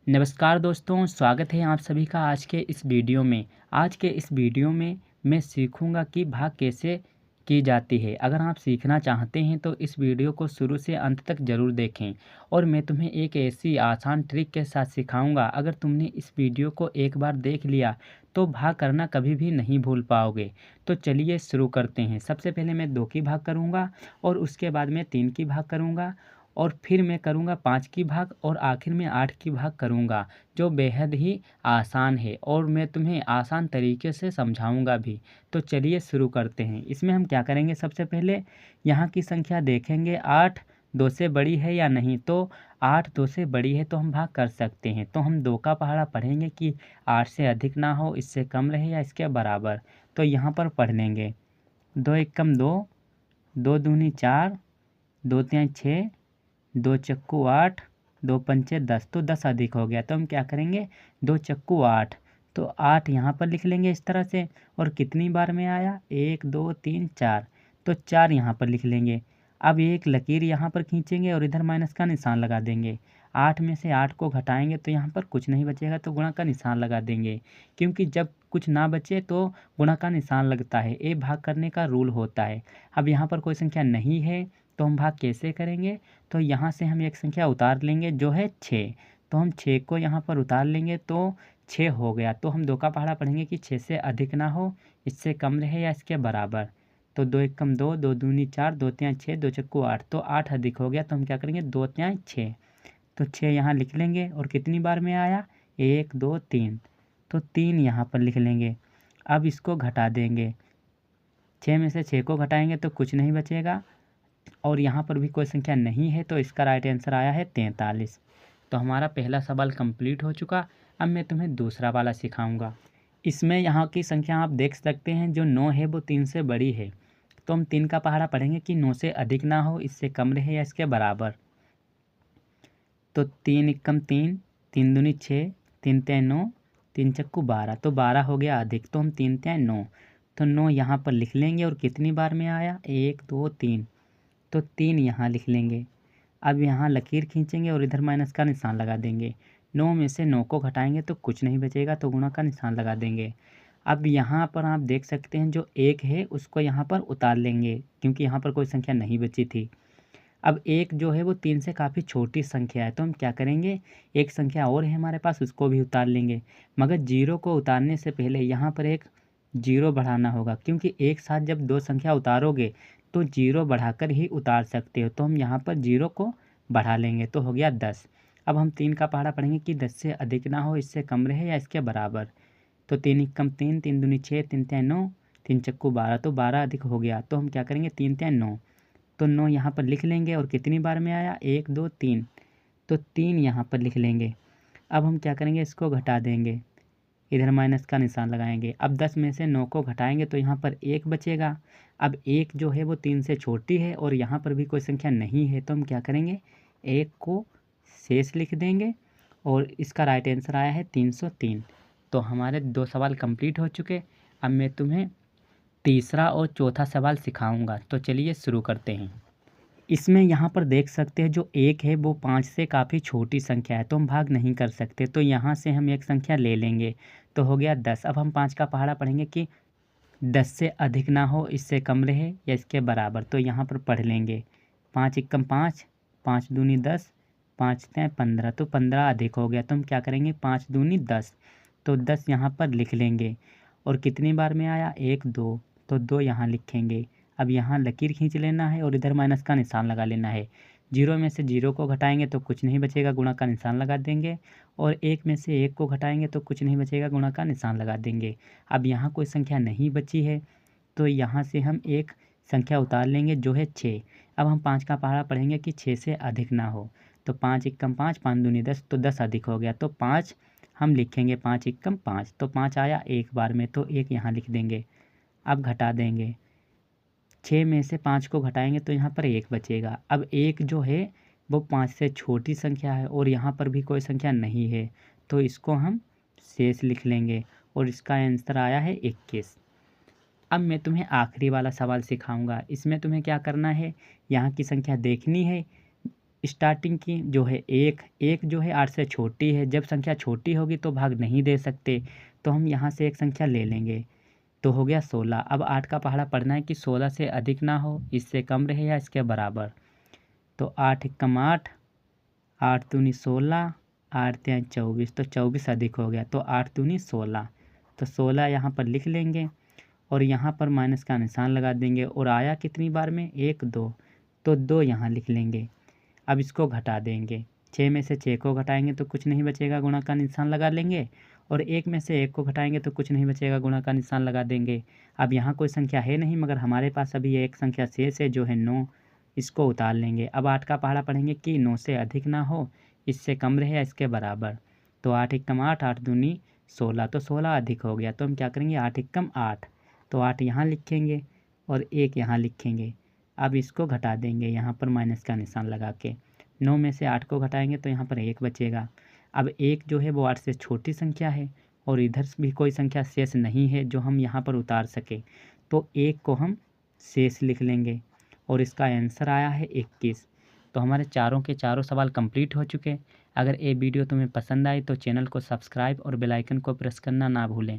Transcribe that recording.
नमस्कार दोस्तों, स्वागत है आप सभी का आज के इस वीडियो में। आज के इस वीडियो में मैं सीखूंगा कि भाग कैसे की जाती है। अगर आप सीखना चाहते हैं तो इस वीडियो को शुरू से अंत तक ज़रूर देखें और मैं तुम्हें एक ऐसी आसान ट्रिक के साथ सिखाऊंगा। अगर तुमने इस वीडियो को एक बार देख लिया तो भाग करना कभी भी नहीं भूल पाओगे। तो चलिए शुरू करते हैं। सबसे पहले मैं 2 की भाग करूँगा और उसके बाद मैं 3 की भाग करूँगा और फिर मैं करूँगा 5 की भाग और आखिर में 8 की भाग करूँगा, जो बेहद ही आसान है और मैं तुम्हें आसान तरीके से समझाऊँगा भी। तो चलिए शुरू करते हैं। इसमें हम क्या करेंगे, सबसे पहले यहाँ की संख्या देखेंगे 8 2 से बड़ी है या नहीं। तो 8 2 से बड़ी है तो हम भाग कर सकते हैं। तो हम 2 का पहाड़ा पढ़ेंगे कि 8 से अधिक ना हो, इससे कम रहे या इसके बराबर। तो यहाँ पर पढ़ लेंगे 2 एकम 2, 2 दूनी 4, 2 तिहाई 6, 2 चक्कू 8, 2 पंचे 10। तो 10 अधिक हो गया तो हम क्या करेंगे, 2 चक्कू 8। तो 8 यहाँ पर लिख लेंगे इस तरह से। और कितनी बार में आया, 1 2 3 4। तो 4 यहाँ पर लिख लेंगे। अब एक लकीर यहाँ पर खींचेंगे और इधर माइनस का निशान लगा देंगे। 8 में से 8 को घटाएंगे तो यहाँ पर कुछ नहीं बचेगा तो गुणा का निशान लगा देंगे, क्योंकि जब कुछ ना बचे तो गुणा का निशान लगता है। ये भाग करने का रूल होता है। अब यहाँ पर कोई संख्या नहीं है तो हम भाग कैसे करेंगे, तो यहाँ से हम एक संख्या उतार लेंगे जो है 6। तो हम 6 को यहाँ पर उतार लेंगे तो 6 हो गया। तो हम 2 का पहाड़ा पढ़ेंगे कि 6 से अधिक ना हो, इससे कम रहे या इसके बराबर। तो 2 एकम 2, 2 दूनी 4, 2 तिहाई 6, 2 चक्कू 8। तो 8 अधिक हो गया तो हम क्या करेंगे, 2 तिहाई 6। तो 6 यहाँ लिख लेंगे और कितनी बार में आया, 1 2 3। तो 3 यहाँ पर लिख लेंगे। अब इसको घटा देंगे। 6 में से 6 को घटाएंगे तो कुछ नहीं बचेगा और यहाँ पर भी कोई संख्या नहीं है तो इसका राइट आंसर आया है 43। तो हमारा पहला सवाल कंप्लीट हो चुका। अब मैं तुम्हें दूसरा वाला सिखाऊंगा। इसमें यहाँ की संख्या आप देख सकते हैं, जो 9 है वो 3 से बड़ी है। तो हम 3 का पहाड़ा पढ़ेंगे कि 9 से अधिक ना हो, इससे कम रहे या इसके बराबर। तो 3 एकम 3, 3 दूनी 6, 3 तिहाई 9, 3 चक्कू 12। तो 12 हो गया अधिक तो हम 3 तिहाई 9। तो 9 यहाँ पर लिख लेंगे और कितनी बार में आया, 1 2 3। तो 3 यहाँ लिख लेंगे। अब यहाँ लकीर खींचेंगे और इधर माइनस का निशान लगा देंगे। 9 में से 9 को घटाएंगे तो कुछ नहीं बचेगा तो गुणा का निशान लगा देंगे। अब यहाँ पर आप देख सकते हैं जो 1 है उसको यहाँ पर उतार लेंगे, क्योंकि यहाँ पर कोई संख्या नहीं बची थी। अब 1 जो है वो 3 से काफ़ी छोटी संख्या है तो हम क्या करेंगे, एक संख्या और है हमारे पास, उसको भी उतार लेंगे। मगर 0 को उतारने से पहले यहाँ पर एक 0 बढ़ाना होगा, क्योंकि एक साथ जब 2 संख्या उतारोगे तो 0 बढ़ाकर ही उतार सकते हो। तो हम यहाँ पर 0 को बढ़ा लेंगे तो हो गया 10। अब हम 3 का पहाड़ा पढ़ेंगे कि 10 से अधिक ना हो, इससे कम रहे या इसके बराबर। तो 3 एकम 3, 3 दूनी 6, 3 तिहाई 9, 3 चक्कू 12। तो 12 अधिक हो गया तो हम क्या करेंगे, 3 तिहाई 9। तो 9 यहाँ पर लिख लेंगे और कितनी बार में आया, 1 2 3। तो 3 यहाँ पर लिख लेंगे। अब हम क्या करेंगे, इसको घटा देंगे, इधर माइनस का निशान लगाएंगे। अब 10 में से 9 को घटाएंगे तो यहाँ पर 1 बचेगा। अब 1 जो है वो 3 से छोटी है और यहाँ पर भी कोई संख्या नहीं है तो हम क्या करेंगे, 1 को शेष लिख देंगे और इसका राइट आंसर आया है 303। तो हमारे 2 सवाल कंप्लीट हो चुके। अब मैं तुम्हें तीसरा और चौथा सवाल सिखाऊंगा। तो चलिए शुरू करते हैं। इसमें यहाँ पर देख सकते हैं जो 1 है वो 5 से काफ़ी छोटी संख्या है तो हम भाग नहीं कर सकते। तो यहाँ से हम एक संख्या ले लेंगे तो हो गया 10। अब हम 5 का पहाड़ा पढ़ेंगे कि 10 से अधिक ना हो, इससे कम रहे या इसके बराबर। तो यहाँ पर पढ़ लेंगे 5 एकम 5, 5 दूनी 10, 5 तिहाई 15। तो 15 अधिक हो गया तो हम क्या करेंगे, 5 दूनी 10। तो 10 यहाँ पर लिख लेंगे और कितनी बार में आया, 1 2। तो 2 यहाँ लिखेंगे। अब यहाँ लकीर खींच लेना है और इधर माइनस का निशान लगा लेना है। 0 में से 0 को घटाएंगे तो कुछ नहीं बचेगा, गुणा का निशान लगा देंगे। और 1 में से 1 को घटाएंगे तो कुछ नहीं बचेगा, गुणा का निशान लगा देंगे। अब यहाँ कोई संख्या नहीं बची है तो यहाँ से हम एक संख्या उतार लेंगे जो है 6। अब हम 5 का पहाड़ा पढ़ेंगे कि 6 से अधिक ना हो। तो 5 एकम 5, 5 दूनी 10। तो 10 अधिक हो गया तो 5 हम लिखेंगे, 5 एकम 5। तो 5 आया एक बार में तो 1 यहाँ लिख देंगे। अब घटा देंगे, 6 में से 5 को घटाएंगे तो यहाँ पर 1 बचेगा। अब 1 जो है वो 5 से छोटी संख्या है और यहाँ पर भी कोई संख्या नहीं है तो इसको हम शेष लिख लेंगे और इसका आंसर आया है 21। अब मैं तुम्हें आखिरी वाला सवाल सिखाऊंगा। इसमें तुम्हें क्या करना है, यहाँ की संख्या देखनी है स्टार्टिंग की जो है एक, एक जो है 8 से छोटी है। जब संख्या छोटी होगी तो भाग नहीं दे सकते, तो हम यहाँ से एक संख्या ले लेंगे, तो हो गया 16। अब 8 का पहाड़ा पढ़ना है कि 16 से अधिक ना हो, इससे कम रहे या इसके बराबर। तो 8 एकम 8, 8 दूनी 16, 8 तियां 24, तो 24 अधिक हो गया, तो 8 दूनी 16, तो 16 यहाँ पर लिख लेंगे और यहाँ पर माइनस का निशान लगा देंगे। और आया कितनी बार में, 1 2, तो 2 यहाँ लिख लेंगे। अब इसको घटा देंगे, 6 में से 6 को घटाएंगे तो कुछ नहीं बचेगा, गुणा का निशान लगा लेंगे। और 1 में से 1 को घटाएंगे तो कुछ नहीं बचेगा, गुणा का निशान लगा देंगे। अब यहाँ कोई संख्या है नहीं, मगर हमारे पास अभी एक संख्या शेष है जो है 9, इसको उतार लेंगे। अब 8 का पहाड़ा पढ़ेंगे कि 9 से अधिक ना हो, इससे कम रहे या इसके बराबर। तो 8 एकम 8, 8 दूनी 16, तो 16 अधिक हो गया, तो हम क्या करेंगे, 8 एकम 8, तो 8 यहाँ लिखेंगे और 1 यहाँ लिखेंगे। अब इसको घटा देंगे यहाँ पर माइनस का निशान लगा के। 9 में से 8 को घटाएंगे तो यहाँ पर 1 बचेगा। अब 1 जो है वो 8 से छोटी संख्या है और इधर भी कोई संख्या शेष नहीं है जो हम यहाँ पर उतार सके, तो 1 को हम शेष लिख लेंगे और इसका आंसर आया है 21। तो हमारे चारों के चारों सवाल कंप्लीट हो चुके। अगर ये वीडियो तुम्हें पसंद आई तो चैनल को सब्सक्राइब और बेल आइकन को प्रेस करना ना भूलें।